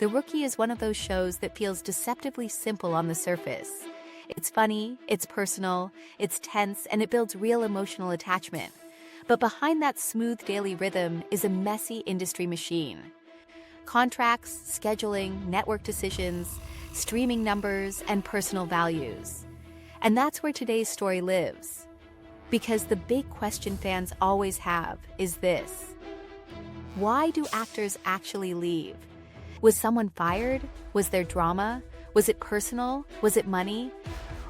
The Rookie is one of those shows that feels deceptively simple on the surface. It's funny, it's personal, it's tense, and it builds real emotional attachment. But behind that smooth daily rhythm is a messy industry machine. Contracts, scheduling, network decisions, streaming numbers, and personal values. And that's where today's story lives. Because the big question fans always have is this: why do actors actually leave? Was someone fired? Was there drama? Was it personal? Was it money?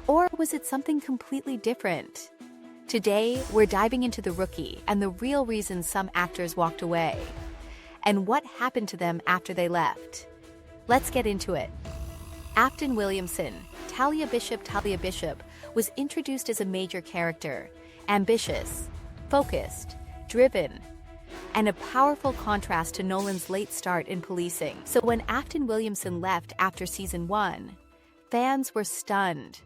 Or was it something completely different? Today, we're diving into The Rookie and the real reasons some actors walked away, and what happened to them after they left. Let's get into it. Afton Williamson, Talia Bishop, was introduced as a major character, ambitious, focused, driven, and a powerful contrast to Nolan's late start in policing. So when Afton Williamson left after season 1, fans were stunned,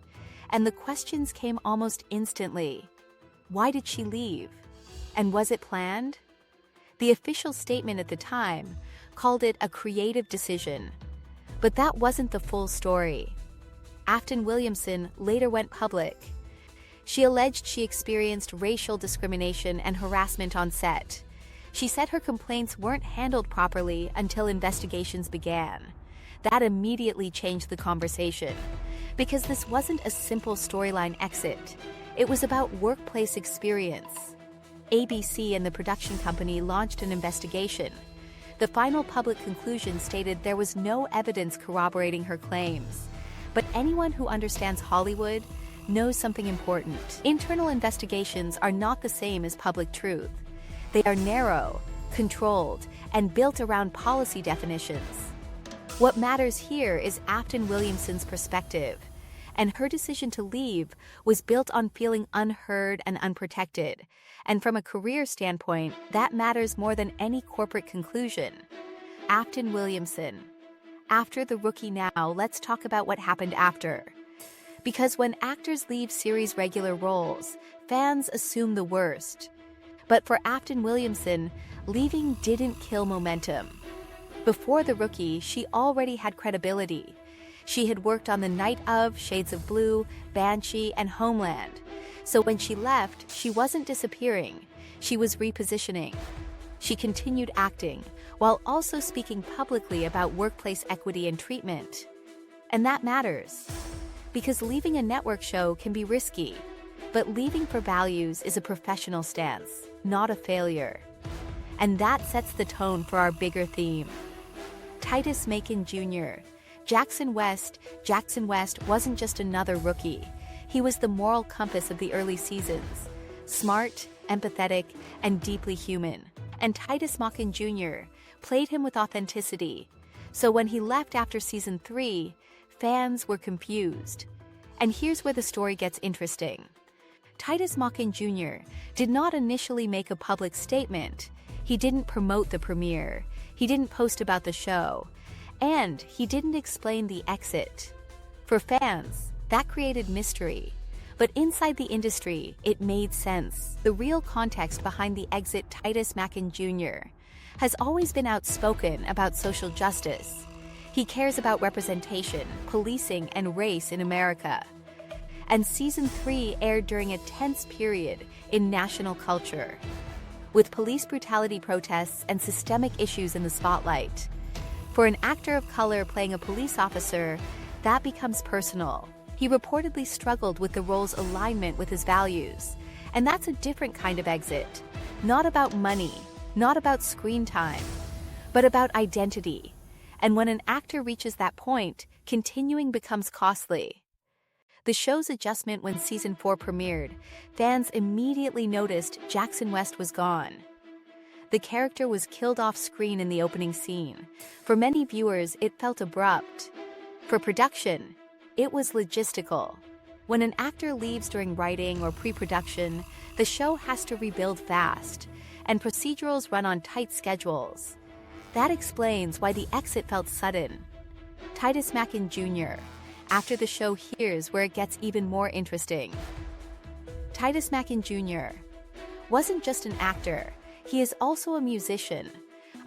and the questions came almost instantly. Why did she leave? And was it planned? The official statement at the time called it a creative decision, but that wasn't the full story. Afton Williamson later went public. She alleged she experienced racial discrimination and harassment on set. She said her complaints weren't handled properly until investigations began. That immediately changed the conversation, because this wasn't a simple storyline exit. It was about workplace experience. ABC and the production company launched an investigation. The final public conclusion stated there was no evidence corroborating her claims. But anyone who understands Hollywood knows something important. Internal investigations are not the same as public truth. They are narrow, controlled, and built around policy definitions. What matters here is Afton Williamson's perspective, and her decision to leave was built on feeling unheard and unprotected. And from a career standpoint, that matters more than any corporate conclusion. Afton Williamson. After The Rookie now, let's talk about what happened after. Because when actors leave series regular roles, fans assume the worst. But for Afton Williamson, leaving didn't kill momentum. Before The Rookie, she already had credibility. She had worked on The Night of, Shades of Blue, Banshee, and Homeland. So when she left, she wasn't disappearing. She was repositioning. She continued acting, while also speaking publicly about workplace equity and treatment. And that matters. Because leaving a network show can be risky. But leaving for values is a professional stance, not a failure. And that sets the tone for our bigger theme. Titus Macon Jr. Jackson West wasn't just another rookie. He was the moral compass of the early seasons. Smart, empathetic, and deeply human. And Titus Macon Jr. played him with authenticity. So when he left after season 3, fans were confused. And here's where the story gets interesting. Titus Macon Jr. did not initially make a public statement. He didn't promote the premiere. He didn't post about the show. And he didn't explain the exit. For fans, that created mystery. But inside the industry, it made sense. The real context behind the exit Titus Macon Jr. has always been outspoken about social justice. He cares about representation, policing, and race in America. And season 3 aired during a tense period in national culture, with police brutality protests and systemic issues in the spotlight. For an actor of color playing a police officer, that becomes personal. He reportedly struggled with the role's alignment with his values, and that's a different kind of exit. Not about money, not about screen time, but about identity. And when an actor reaches that point, continuing becomes costly. The show's adjustment when season 4 premiered, fans immediately noticed Jackson West was gone. The character was killed off screen in the opening scene. For many viewers, it felt abrupt. For production, it was logistical. When an actor leaves during writing or pre-production, the show has to rebuild fast, and procedurals run on tight schedules. That explains why the exit felt sudden. Titus Macon Jr. After the show, here's where it gets even more interesting. Titus Macon Jr. wasn't just an actor, he is also a musician.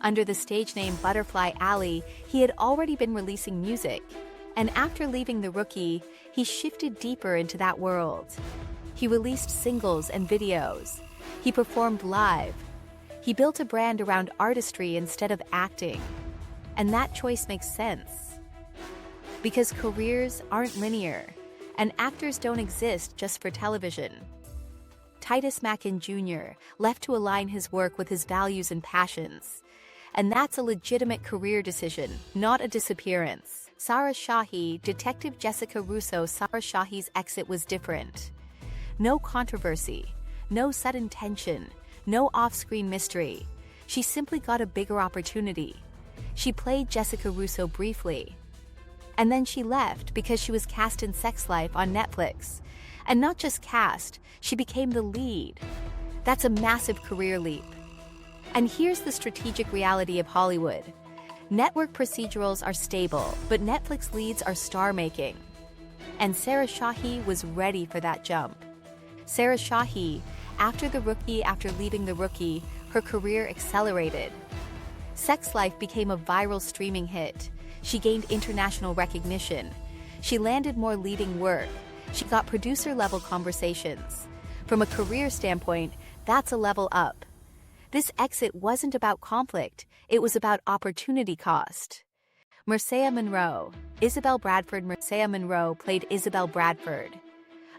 Under the stage name Butterfly Alley, he had already been releasing music. And after leaving The Rookie, he shifted deeper into that world. He released singles and videos. He performed live. He built a brand around artistry instead of acting. And that choice makes sense. Because careers aren't linear, and actors don't exist just for television. Titus Mackin Jr. left to align his work with his values and passions. And that's a legitimate career decision, not a disappearance. Sarah Shahi, Detective Jessica Russo. Sarah Shahi's exit was different. No controversy, no sudden tension, no off-screen mystery. She simply got a bigger opportunity. She played Jessica Russo briefly. And then she left because she was cast in Sex Life on Netflix. And not just cast, she became the lead. That's a massive career leap. And here's the strategic reality of Hollywood. Network procedurals are stable, but Netflix leads are star-making. And Sarah Shahi was ready for that jump. Sarah Shahi, after leaving The Rookie, her career accelerated. Sex Life became a viral streaming hit. She gained international recognition. She landed more leading work. She got producer-level conversations. From a career standpoint, that's a level up. This exit wasn't about conflict, it was about opportunity cost. Marcia Monroe. Isabel Bradford. Marcia Monroe played Isabel Bradford,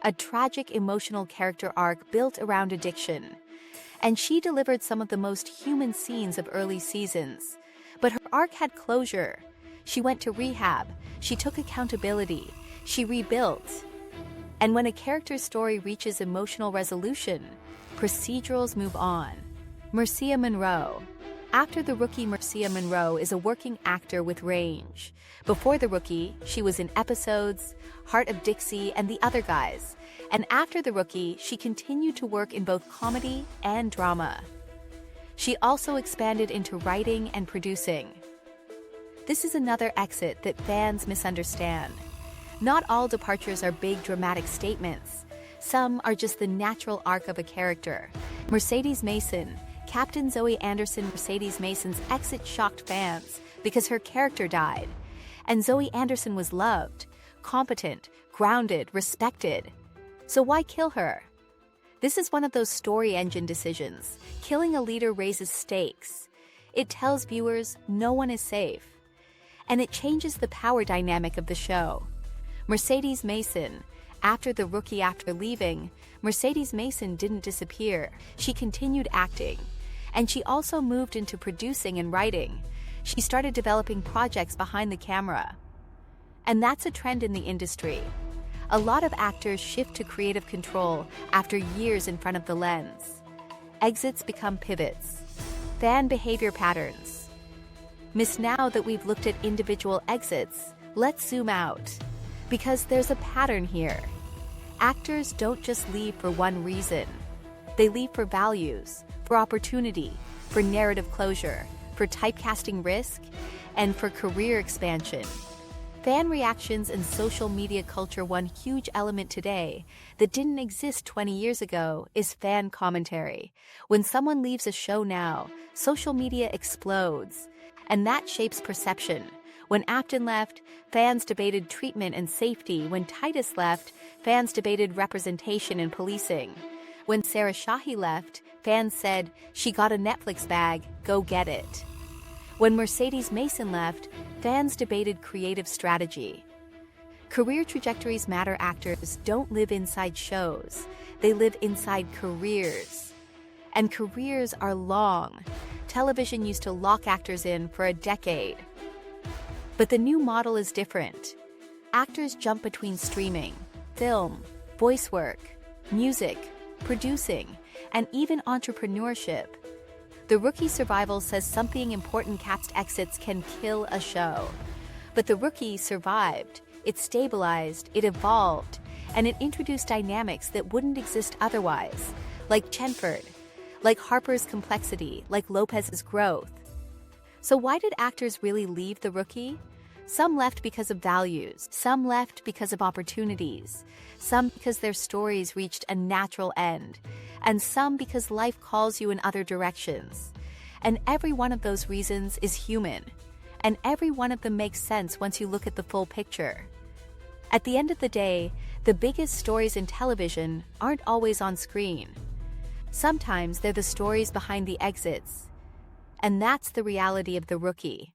a tragic emotional character arc built around addiction. And she delivered some of the most human scenes of early seasons. But her arc had closure. She went to rehab, she took accountability, she rebuilt. And when a character's story reaches emotional resolution, procedurals move on. Marcia Monroe. After The Rookie, Marcia Monroe is a working actor with range. Before The Rookie, she was in Episodes, Heart of Dixie, and The Other Guys. And after The Rookie, she continued to work in both comedy and drama. She also expanded into writing and producing. This is another exit that fans misunderstand. Not all departures are big dramatic statements. Some are just the natural arc of a character. Mercedes Mason, Captain Zoe Anderson. Mercedes Mason's exit shocked fans because her character died. And Zoe Anderson was loved, competent, grounded, respected. So why kill her? This is one of those story engine decisions. Killing a leader raises stakes. It tells viewers no one is safe. And it changes the power dynamic of the show. Mercedes Mason. After The Rookie, after leaving, Mercedes Mason didn't disappear. She continued acting. And she also moved into producing and writing. She started developing projects behind the camera. And that's a trend in the industry. A lot of actors shift to creative control after years in front of the lens. Exits become pivots. Fan behavior patterns. Now that we've looked at individual exits, let's zoom out. Because there's a pattern here. Actors don't just leave for one reason. They leave for values, for opportunity, for narrative closure, for typecasting risk, and for career expansion. Fan reactions and social media culture. One huge element today that didn't exist 20 years ago is fan commentary. When someone leaves a show now, social media explodes, and that shapes perception. When Afton left, fans debated treatment and safety. When Titus left, fans debated representation and policing. When Sarah Shahi left, fans said, "She got a Netflix bag, go get it." When Mercedes Mason left, fans debated creative strategy. Career trajectories matter. Actors don't live inside shows, they live inside careers. And careers are long. Television used to lock actors in for a decade. But the new model is different. Actors jump between streaming, film, voice work, music, producing, and even entrepreneurship. The Rookie survival says something important: cast exits can kill a show. But The Rookie survived, it stabilized, it evolved, and it introduced dynamics that wouldn't exist otherwise, like Chenford, like Harper's complexity, like Lopez's growth. So why did actors really leave The Rookie? Some left because of values, some left because of opportunities, some because their stories reached a natural end, and some because life calls you in other directions. And every one of those reasons is human. And every one of them makes sense once you look at the full picture. At the end of the day, the biggest stories in television aren't always on screen. Sometimes they're the stories behind the exits. And that's the reality of The Rookie.